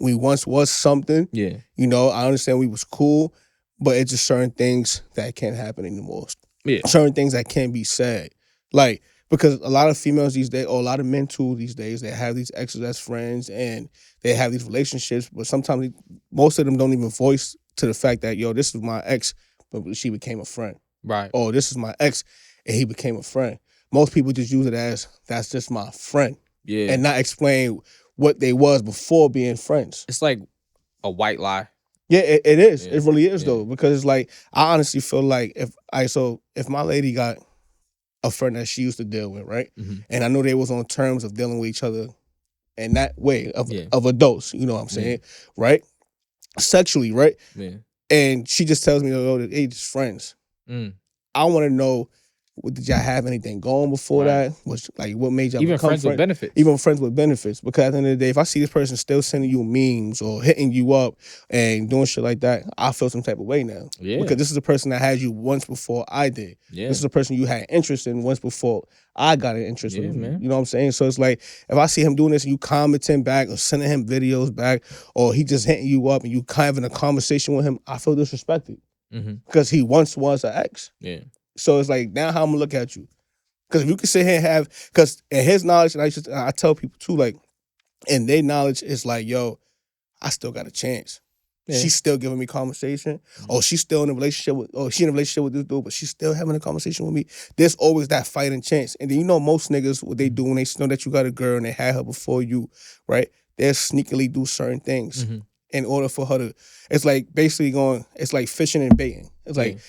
was something. Yeah. You know, I understand we was cool, but it's just certain things that can't happen anymore. Yeah. Certain things that can't be said. Like, because a lot of females these days, or a lot of men too these days, they have these exes as friends and they have these relationships, but sometimes most of them don't even voice to the fact that, yo, this is my ex, but she became a friend. Right. Or this is my ex and he became a friend. Most people just use it as, that's just my friend. Yeah. And not explain what they was before being friends. It's like a white lie. Yeah, it is. Yeah. It really is though, because it's like, I honestly feel like if my lady got a friend that she used to deal with, right? And I know they was on terms of dealing with each other in that way of adults, you know what I'm saying? Right? Sexually, right? Yeah. And she just tells me, oh, they just friends. I want to know, did y'all have anything going before that? What made y'all even become friends with benefits? Even friends with benefits. Because at the end of the day, if I see this person still sending you memes or hitting you up and doing shit like that, I feel some type of way now. Yeah. Because this is a person that had you once before I did. Yeah. This is a person you had interest in once before I got an interest in. Man. You know what I'm saying? So it's like, if I see him doing this and you commenting back or sending him videos back, or he just hitting you up and you kind of in a conversation with him, I feel disrespected. Because he once was an ex. Yeah. So it's like, now how I'm gonna look at you? Because if you can sit here and have, because in his knowledge, and I tell people too, like, in their knowledge, it's like, yo, I still got a chance. Yeah. She's still giving me conversation. Oh, she's still in a relationship with, she in a relationship with this dude, but she's still having a conversation with me. There's always that fighting chance. And then you know most niggas, what they do when they know that you got a girl and they had her before you, right? They'll sneakily do certain things in order for her to, it's like basically it's like fishing and baiting. It's like,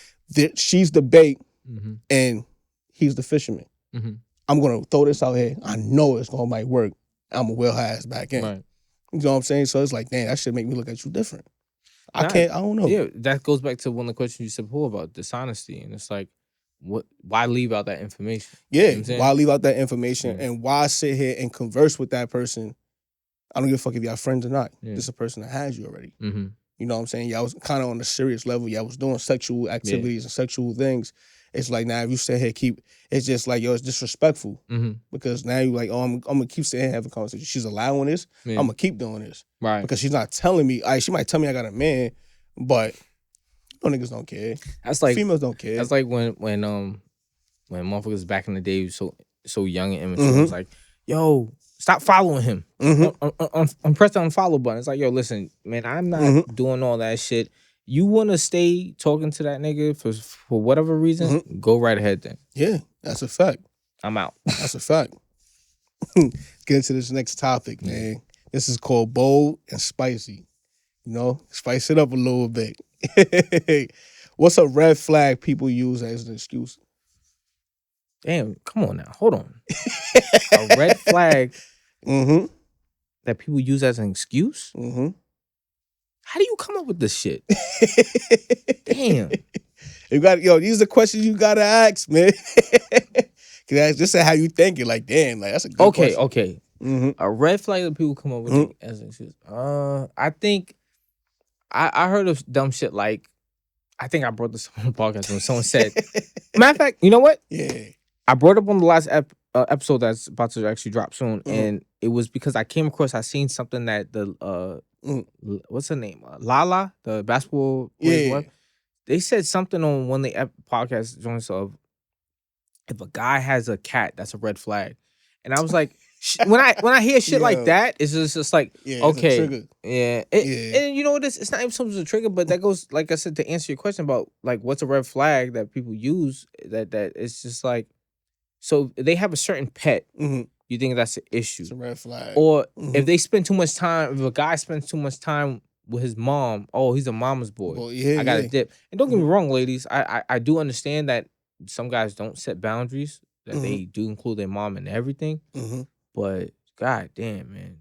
she's the bait and he's the fisherman. I'm going to throw this out here. I know it's going to might work. I'm going to wheel her ass back in. Right. You know what I'm saying? So it's like, damn, that should make me look at you different. I don't know. Yeah, that goes back to one of the questions you said before about dishonesty. And it's like, why leave out that information? Yeah, you know why leave out that information and why sit here and converse with that person? I don't give a fuck if y'all friends or not. Yeah. This is a person that has you already. You know what I'm saying? Y'all was kind of on a serious level. Y'all was doing sexual activities and sexual things. It's like, now if you sit here it's just like, yo, it's disrespectful. Because now you like, oh, I'm going to keep sitting here and having a conversation. She's allowing this. I'm going to keep doing this. Right. Because she's not telling me. She might tell me I got a man, but no niggas don't care. That's like, females don't care. That's like when motherfuckers back in the day was so young and immature. It was like, yo, stop following him. Press the unfollow button. It's like, yo, listen, man, I'm not doing all that shit. You want to stay talking to that nigga for whatever reason, go right ahead then. Yeah, that's a fact. I'm out. That's a fact. Get into this next topic, man. This is called bold and spicy. You know, spice it up a little bit. What's a red flag people use as an excuse? Damn, come on now. Hold on. A red flag that people use as an excuse? How do you come up with this shit? Damn. These are the questions you gotta ask, man. Cause this is how you think it. Like, damn, like that's a good question. Okay. A red flag that people come up with as an excuse. I think I heard of dumb shit like, I think I brought this on the podcast when someone said, matter of fact, you know what? Yeah. I brought up on the last episode that's about to actually drop soon, and it was because I seen something that the what's her name, Lala, the basketball player's wife. They said something on one of the podcast joints of if a guy has a cat, that's a red flag, and I was like, when I hear shit like that, it's just like okay, and you know what? It's not even something to trigger, but that goes, like I said, to answer your question about like what's a red flag that people use. That it's just like, so they have a certain pet. You think that's an issue? It's a red flag. Or if they spend too much time, if a guy spends too much time with his mom, oh, he's a mama's boy. Well, I got to dip. And don't get me wrong, ladies. I do understand that some guys don't set boundaries, that they do include their mom in everything. But god damn, man.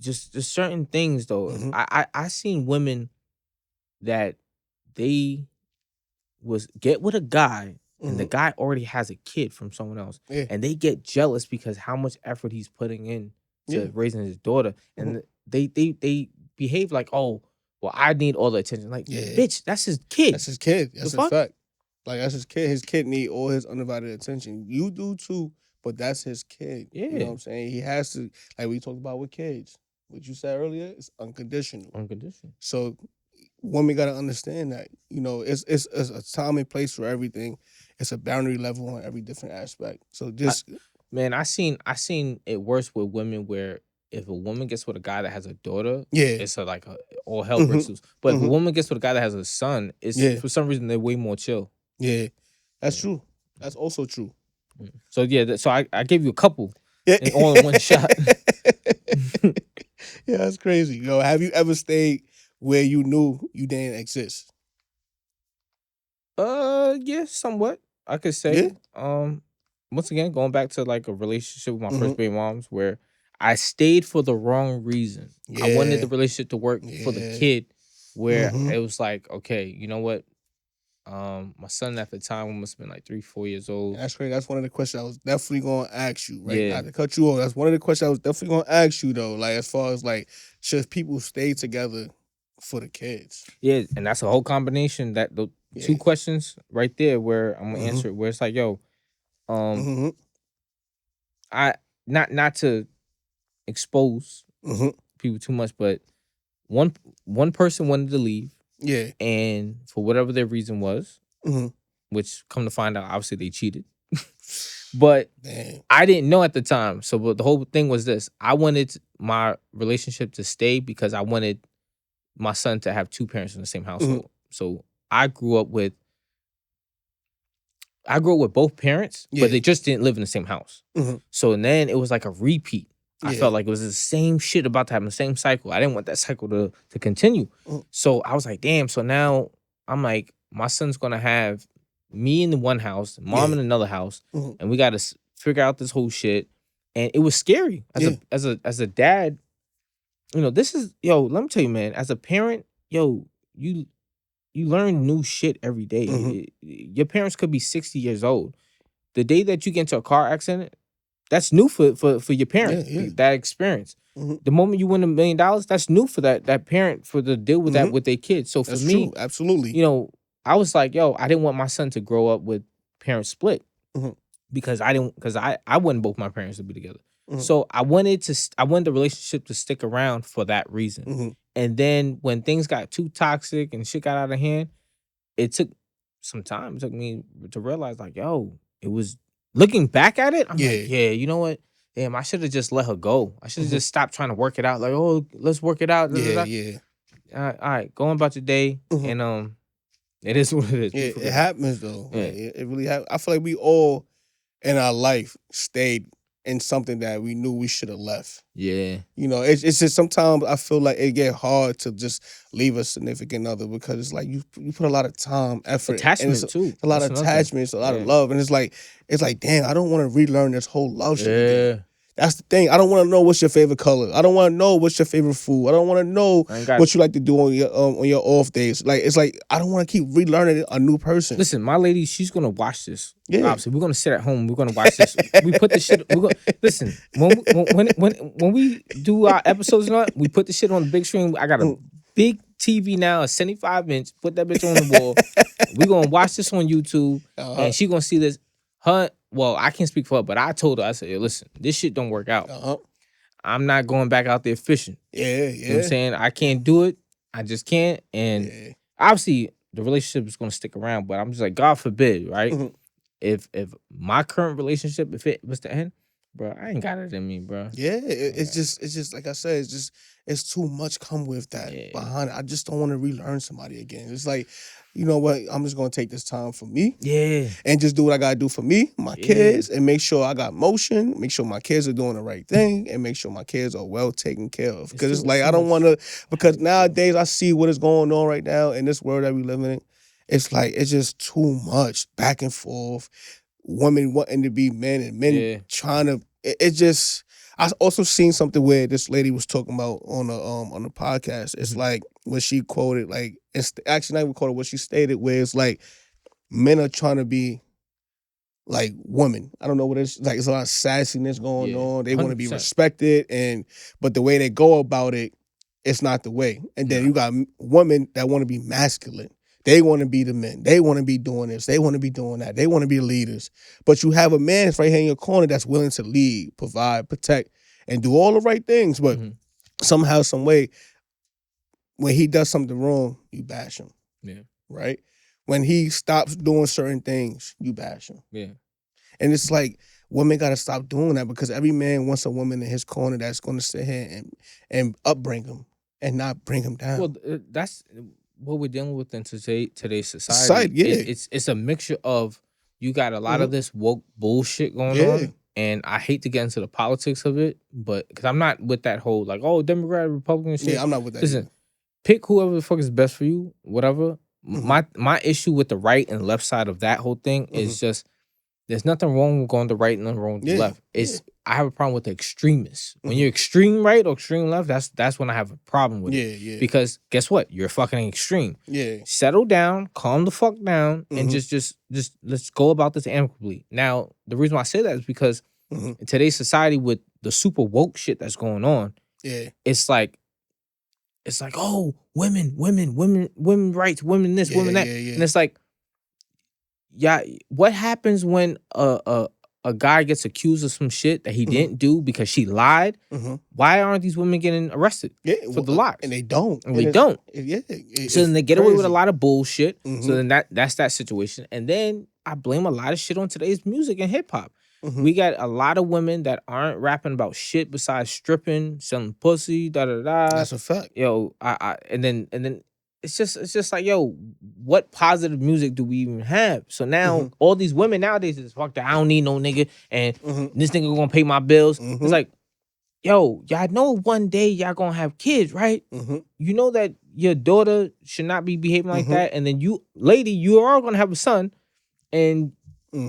Just certain things though. I seen women that they get with a guy and the guy already has a kid from someone else. And they get jealous because how much effort he's putting in to raising his daughter. And they behave like, oh, well, I need all the attention. Like, bitch, that's his kid. That's his kid. That's a fact. Like, that's his kid. His kid need all his undivided attention. You do too, but that's his kid. Yeah. You know what I'm saying? He has to, like we talked about with kids. What you said earlier, it's unconditional. Unconditional. So women got to understand that. You know, it's a time and place for everything. It's a boundary level on every different aspect. So just I seen it worse with women where if a woman gets with a guy that has a daughter, yeah, it's like all hell breaks loose. But if a woman gets with a guy that has a son, it's for some reason they're way more chill. Yeah, that's true. That's also true. So yeah, so I gave you a couple all in one shot. Yeah, that's crazy. Yo, have you ever stayed where you knew you didn't exist? Yeah, somewhat. I could say. Yeah. Once again, going back to like a relationship with my first baby moms where I stayed for the wrong reason. Yeah. I wanted the relationship to work for the kid, where it was like, okay, you know what? My son at the time must have been like 3-4 years old. That's great. That's one of the questions I was definitely gonna ask you. Right, not to cut you off. That's one of the questions I was definitely gonna ask you though. Like as far as like, should people stay together for the kids? Yeah, and that's a whole combination. That the two questions right there where I'm gonna answer it. Where it's like, yo, I not to expose people too much, but one person wanted to leave. Yeah. And for whatever their reason was, which come to find out, obviously they cheated. But I didn't know at the time. So but the whole thing was this. I wanted my relationship to stay because I wanted my son to have two parents in the same household. So I grew up with both parents, but they just didn't live in the same house. So and then it was like a repeat. I felt like it was the same shit about to happen, the same cycle. I didn't want that cycle to continue. So I was like, damn. So now I'm like, my son's gonna have me in the one house, mom in another house, and we got to figure out this whole shit. And it was scary as a dad. You know, this is let me tell you, man. As a parent, you learn new shit every day. Your parents could be 60 years old. The day that you get into a car accident, that's new for your parents, that experience. The moment you win $1 million, that's new for that parent for to deal with that with their kids. So for me, true. Absolutely. I was like, I didn't want my son to grow up with parents split because I wanted both my parents to be together. So I wanted the relationship to stick around for that reason. And then when things got too toxic and shit got out of hand, it took some time. It took me to realize like, it was. Looking back at it, I'm like, you know what? Damn, I should have just let her go. I should have just stopped trying to work it out. Like, let's work it out. Yeah. All right, going about your day, and it is what it is. Yeah, it happens though. Yeah. Like, it really happens. I feel like we all in our life stayed in something that we knew we should have left. Yeah. It's just sometimes I feel like it get hard to just leave a significant other because it's like you put a lot of time, effort, attachment too. A lot of attachments, a lot of love, and it's like damn, I don't want to relearn this whole love shit again. That's the thing. I don't want to know what's your favorite color. I don't want to know what's your favorite food. I don't want to know what you like to do on your off days. Like it's like I don't want to keep relearning a new person. Listen, my lady, she's gonna watch this. Yeah. Obviously, we're gonna sit at home. We're gonna watch this. We put the shit. Listen. When we do our episodes, we put the shit on the big screen. I got a big TV now, a 75-inch. Put that bitch on the wall. We're gonna watch this on YouTube, and she gonna see this. Her well, I can't speak for her, but I told her, I said, "Yo, listen, this shit don't work out. Uh-huh. I'm not going back out there fishing. Yeah, You know what I'm saying? I can't do it. I just can't. And yeah. obviously, the relationship is going to stick around, but I'm just like, God forbid, right? Mhm. If my current relationship, if it was to end, bro, I ain't got it in me, bro. Yeah, it's just like I said, it's too much come with that Yeah. behind it. I just don't want to relearn somebody again. It's like, you know what? I'm just gonna take this time for me Yeah. and just do what I gotta do for me, my Yeah. kids, and make sure I got motion, make sure my kids are doing the right thing, and make sure my kids are well taken care of. Because it's like I don't want to. Because nowadays I see what is going on right now in this world that we live in. It's like it's just too much back and forth. Women wanting to be men and men trying to. It just. I also seen something where this lady was talking about on the podcast. It's like when she quoted, like it's actually not even quoted, what she stated, where it's like men are trying to be like women. I don't know what it's like. It's a lot of sassiness going on. They want to be 100%. respected, but the way they go about it, it's not the way. And then you got women that want to be masculine. They want to be the men. They want to be doing this. They want to be doing that. They want to be leaders. But you have a man that's right here in your corner that's willing to lead, provide, protect, and do all the right things. But somehow, some way, when he does something wrong, you bash him. Yeah. Right? When he stops doing certain things, you bash him. Yeah. And it's like, women got to stop doing that, because every man wants a woman in his corner that's going to sit here and upbring him and not bring him down. Well, that's what we're dealing with in today's society. It's a mixture of, you got a lot of this woke bullshit going on, and I hate to get into the politics of it, but because I'm not with that whole like, oh, Democrat, Republican shit. Yeah, I'm not with that. Listen, pick whoever the fuck is best for you, whatever. My issue with the right and left side of that whole thing is just, there's nothing wrong with going to the right and nothing wrong with the left. I have a problem with the extremists. When you're extreme right or extreme left, that's when I have a problem with it. Yeah. Because guess what? You're fucking extreme. Yeah. Settle down, calm the fuck down, and just let's go about this amicably. Now, the reason why I say that is because in today's society, with the super woke shit that's going on, it's like, oh, women rights, women this, women that. And it's like, what happens when a guy gets accused of some shit that he didn't do because she lied? Why aren't these women getting arrested for the lies? And they don't. And we don't. So then they get away with a lot of bullshit. So then that's that situation. And then I blame a lot of shit on today's music and hip hop. We got a lot of women that aren't rapping about shit besides stripping, selling pussy, da-da-da. That's a fact. Yo, and then it's just like, yo, what positive music do we even have? So now all these women nowadays is, fuck that, I don't need no nigga, and this nigga gonna pay my bills. It's like, yo, y'all know one day y'all gonna have kids, right? You know that your daughter should not be behaving like that, and then you, lady, you are gonna have a son, and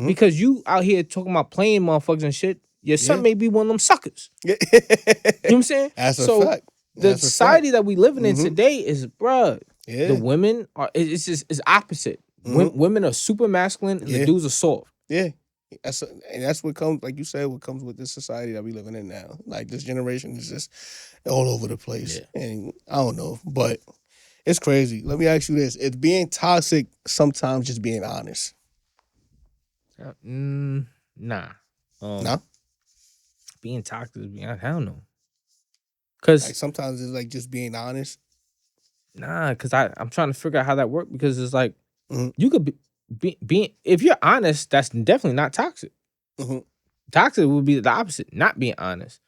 because you out here talking about playing motherfuckers and shit, your son may be one of them suckers. You know what I'm saying? That's a fact. The society that we living in today is, bruh, the women are, it's opposite. Women are super masculine and the dudes are soft. Yeah. That's what comes, like you said, what comes with this society that we living in now. Like, this generation is just all over the place. And I don't know, but it's crazy. Let me ask you this. Is being toxic sometimes just being honest? Nah. No? Being toxic is being honest. I don't know. Cause like sometimes it's like just being honest. Nah, because I'm trying to figure out how that works, because it's like, you could be if you're honest, that's definitely not toxic. Toxic would be the opposite, not being honest.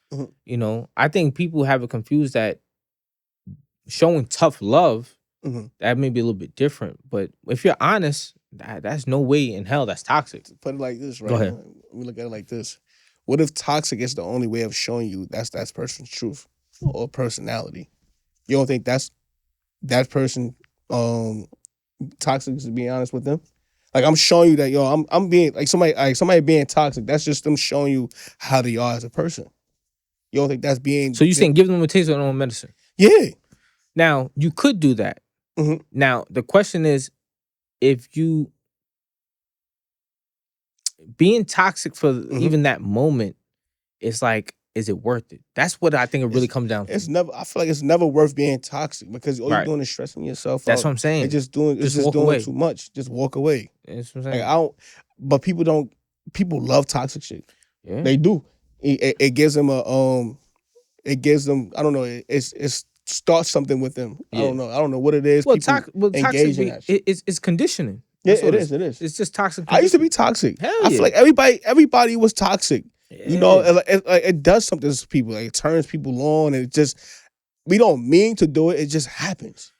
You know, I think people have it confused that showing tough love, that may be a little bit different. But if you're honest, that's no way in hell that's toxic. Put it like this, right? Go ahead. We look at it like this. What if toxic is the only way of showing you that's that person's truth or personality? You don't think that's that person toxic, is being honest with them? Like, I'm showing you that, yo, I'm being like somebody being toxic. That's just them showing you how they are as a person. You don't think that's being? So you saying give them a taste of their own medicine? Yeah. Now you could do that. Now the question is, if you being toxic for even that moment, it's like, is it worth it? That's what I think it really comes down to. It's never. I feel like it's never worth being toxic, because all you're doing is stressing yourself out. That's what I'm saying. It's just doing too much. Just walk away. That's what I'm saying. Like, but people don't people love toxic shit. Yeah. They do. It gives them it gives them, I don't know, it starts something with them. I don't know what it is. Well, People toxic engaging that shit. it's conditioning. Yeah, That's what it is. It's just toxic. I used to be toxic. Hell I feel like everybody was toxic. Yeah. You know, it does something to people. Like, it turns people on, and it just, we don't mean to do it. It just happens.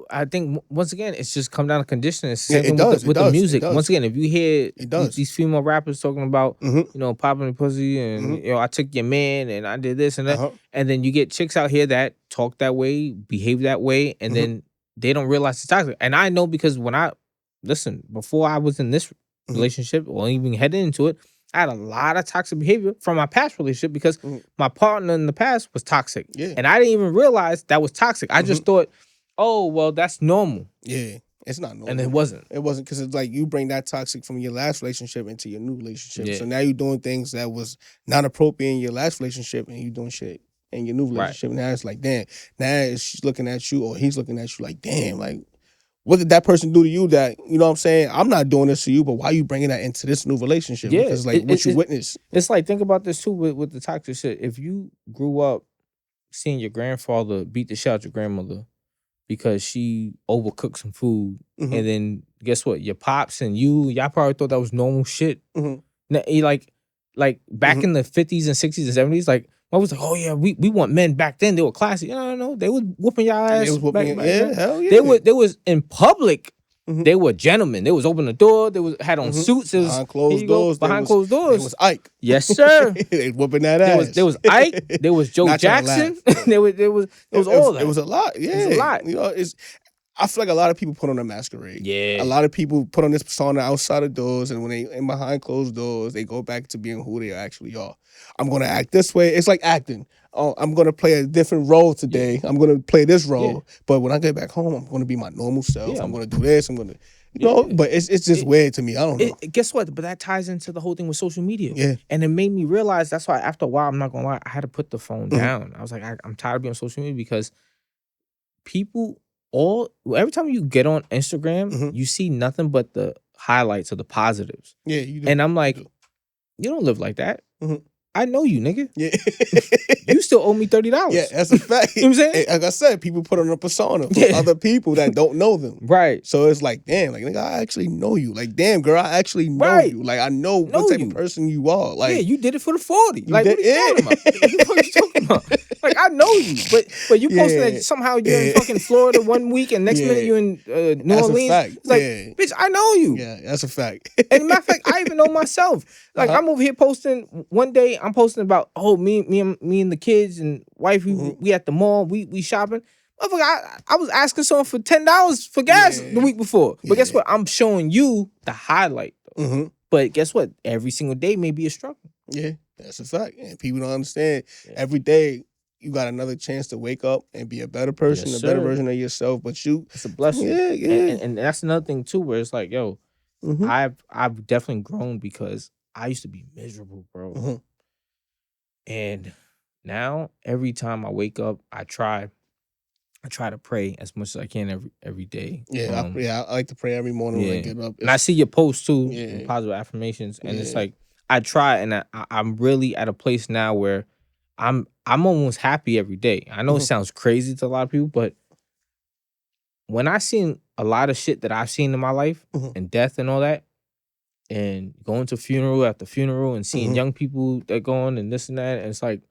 I think once again, it's just come down to conditioning. It's the Yeah, same it thing does, with it the does, it music. does. Once again, if you hear It does. these female rappers talking about, Mhm. you know, popping the pussy and you know, I took your man and I did this and that, Uh-huh. and then you get chicks out here that talk that way, behave that way, and then they don't realize it's toxic. And I know because before I was in this relationship or even heading into it, I had a lot of toxic behavior from my past relationship because my partner in the past was toxic. Yeah. And I didn't even realize that was toxic. I just thought, oh, well, that's normal. Yeah. It's not normal. And it wasn't. It wasn't, because it's like you bring that toxic from your last relationship into your new relationship. Yeah. So now you're doing things that was not appropriate in your last relationship, and you doing shit in your new relationship. Now it's like, damn, now she's looking at you, or he's looking at you like, damn, like, what did that person do to you that, you know what I'm saying? I'm not doing this to you, but why are you bringing that into this new relationship? Yeah, Because, like, what you witnessed. It's like, think about this too with the toxic shit. If you grew up seeing your grandfather beat the shit out your grandmother because she overcooked some food, and then guess what? Your pops and y'all probably thought that was normal shit. Now, like back in the 50s and 60s and 70s, like, I was like, oh yeah, we want men back then. They were classy. No, they was whooping y'all ass. They was whooping, back then. hell yeah. They was in public. They were gentlemen. They was opening the door. They had on suits. It was behind closed doors. Behind closed doors. It was Ike. Yes, sir. They whooping that ass. There was Ike. There was Joe Not trying to Jackson. there was all that. It was a lot. Yeah, It was a lot. You know, I feel like a lot of people put on a masquerade. Yeah. A lot of people put on this persona outside of doors, and when they in behind closed doors, they go back to being who they actually are. I'm gonna act this way. It's like acting. Oh, I'm gonna play a different role today. I'm gonna play this role, but when I get back home, I'm gonna be my normal self. I'm gonna do this. I'm gonna, you know. But it's just weird to me. I don't know. Guess what? But that ties into the whole thing with social media. Yeah. And it made me realize, that's why after a while, I'm not gonna lie, I had to put the phone down. I was like, I'm tired of being on social media because people every time you get on Instagram, you see nothing but the highlights of the positives. Yeah, you do. And I'm like, you don't live like that. I know you, nigga. Yeah. You still owe me $30. Yeah, that's a fact. You know what I'm saying? Like I said, people put on a persona for other people that don't know them. Right. So it's like, damn, like, nigga, I actually know you. Like, damn, girl, I actually know you. Like, I know what type of person you are. Like, yeah, you did it for the 40. Like, did, what are you talking about? Like, I know you. But you posted that somehow you're in fucking Florida one week and next minute you're in New Orleans. Fact. It's like, bitch, I know you. Yeah, that's a fact. And matter of fact, I even know myself. Like, I'm over here posting, one day I'm posting about, oh, me and the kids and wife, we at the mall, we shopping. I was asking someone for $10 for gas the week before. But guess what? I'm showing you the highlight. But guess what? Every single day may be a struggle. Yeah, that's a fact. And people don't understand. Every day you got another chance to wake up and be a better person, a better version of yourself. But it's a blessing. Yeah. And that's another thing too, where it's like, yo, I've definitely grown because I used to be miserable, bro. And now every time I wake up, I try to pray as much as I can every day. Yeah, I like to pray every morning when I get up. And I see your posts too, positive affirmations, and it's like I try, and I'm really at a place now where I'm almost happy every day. I know it sounds crazy to a lot of people, but when I seen a lot of shit that I've seen in my life and death and all that, and going to funeral after funeral and seeing young people that go on and this and that, and it's like,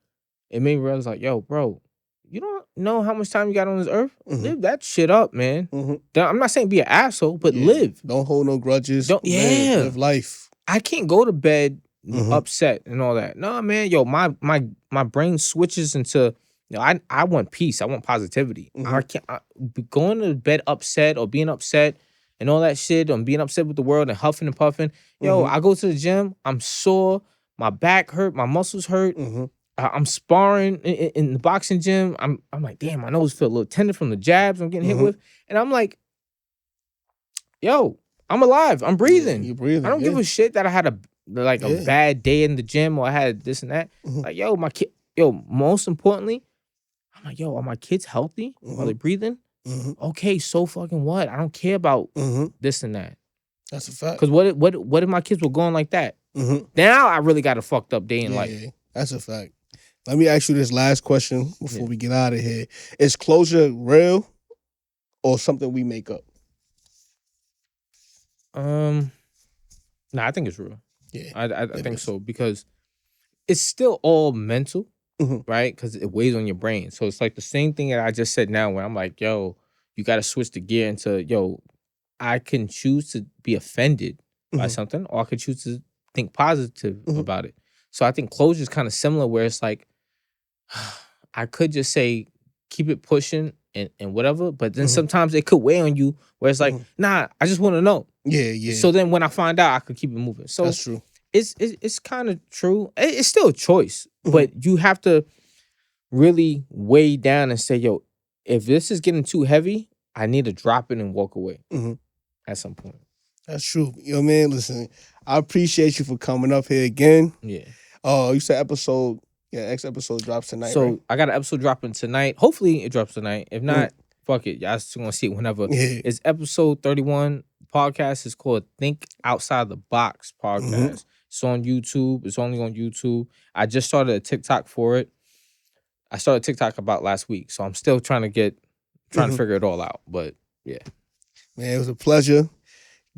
it made me realize, like, yo, bro, you don't know how much time you got on this earth? Live that shit up, man. I'm not saying be an asshole, but live. Don't hold no grudges. Live life. I can't go to bed upset and all that. No, man, yo, my brain switches into, you know, I want peace. I want positivity. I can't going to bed upset or being upset and all that shit, I'm being upset with the world and huffing and puffing. Yo, I go to the gym, I'm sore, my back hurt, my muscles hurt. I'm sparring in the boxing gym. I'm like, damn, my nose feel a little tender from the jabs I'm getting hit with. And I'm like, yo, I'm alive. I'm breathing. You're breathing. I don't give a shit that I had a bad day in the gym or I had this and that. Like, yo, most importantly, I'm like, yo, are my kids healthy? Are they breathing? Okay, so fucking what? I don't care about this and that. That's a fact. Because what if my kids were going like that? Now I really got a fucked up day in life. Yeah, that's a fact. Let me ask you this last question before we get out of here. Is closure real or something we make up? Nah, I think it's real. Yeah, I think so, because it's still all mental, right? Because it weighs on your brain. So it's like the same thing that I just said now, where I'm like, yo, you got to switch the gear into, yo, I can choose to be offended by something, or I could choose to think positive about it. So I think closure is kind of similar, where it's like, I could just say, keep it pushing and whatever, but then sometimes it could weigh on you, where it's like, nah, I just want to know. Yeah. So then when I find out, I could keep it moving. So that's true. It's kind of true. It's still a choice, but you have to really weigh down and say, yo, if this is getting too heavy, I need to drop it and walk away at some point. That's true. Yo, man, listen, I appreciate you for coming up here again. Yeah. Oh, you said next episode drops tonight, So right? I got an episode dropping tonight. Hopefully it drops tonight. If not, fuck it. Y'all just gonna see it whenever. Yeah. It's episode 31. Podcast is called Think Outside the Box podcast. It's on YouTube. It's only on YouTube. I just started a TikTok for it. I started TikTok about last week, so I'm still trying to figure it all out. But yeah, man, it was a pleasure.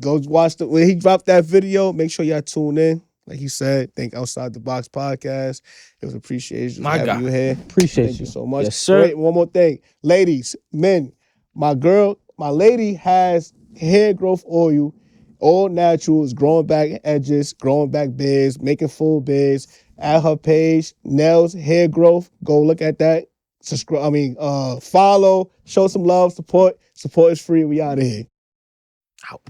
Go watch when he dropped that video. Make sure y'all tune in. Like he said, Think Outside the Box podcast. It was appreciation My having God. you here. Appreciate Thank you so much. Yes, sir. Wait, one more thing, ladies, men. My lady has hair growth oil, all natural. It's growing back edges, growing back beards, making full beards. At her page, nails, hair growth. Go look at that. Subscribe. Follow. Show some love. Support. Support is free. We out of here. Out.